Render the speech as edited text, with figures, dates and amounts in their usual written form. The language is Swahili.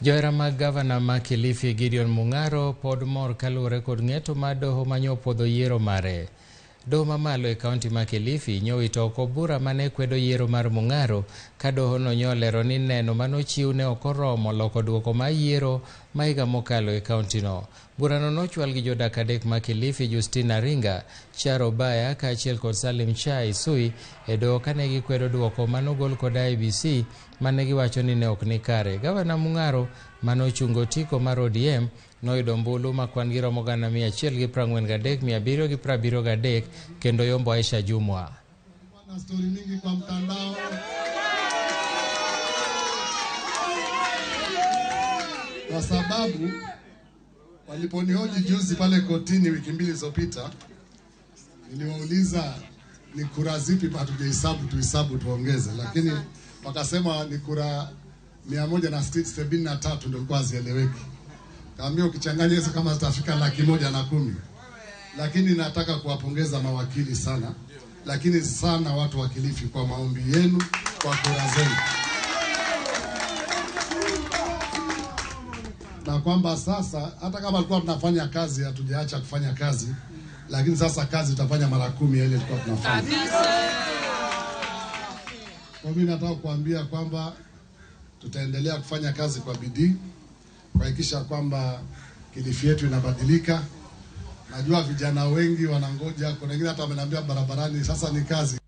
Joera mag gavana ma Kilifi Gideon Mung'aro pod mor kaluwore kod ng'eto mar doho manyopuodho yiero mare. Doho mamalo e kaunti ma Kilifi nyowito oko bura mane kwedo yiero mar Mung'aro ka doho no nyolero ni neno manochiw ne okoromo loko duoko ma yiero ma higa mokalo e kaunti no. Burano nochwal gi jodak adek ma Kilifi, Justina Ringa, Charo Baya kaachiel kod Salim Chai Sui e doho kane gikwedo duoko manogol kod IEBC mane giwacho ni ne ok ni kare. Gavana Mung'aro manochungo tiko mar ODM noyudo mbulu ma kwan gi romo 143,773 kendo yombo Aisha Jumwa. Stori mingi kwa mtandao. Kwa sababu waliponihoji juzi pale kotini wiki mbili zilizopita, niliwauliza ni kura zipi hatujahesabu tuhesabu tuongeze, lakini wakasema ni kura 173 ndio kwa zieleweki. Kaambia ukichanganya hizo kama zitafika 110,000. Lakini nataka kuwapongeza mawakili sana, lakini sana watu wa Kilifi kwa maombi yenu, kwa kura zenu. Na kwamba sasa hata kama tulikuwa tunafanya kazi hatujaacha kufanya kazi, lakini sasa kazi tutafanya mara 10 ile tulikuwa tunafanya. Kwa mimi nataka kuambia kwamba tutaendelea kufanya kazi kwa bidii kuhakikisha kwamba Kilifi yetu inabadilika. Najua vijana wengi wanangoja, kuna wengine hata wameniambia barabarani sasa ni kazi.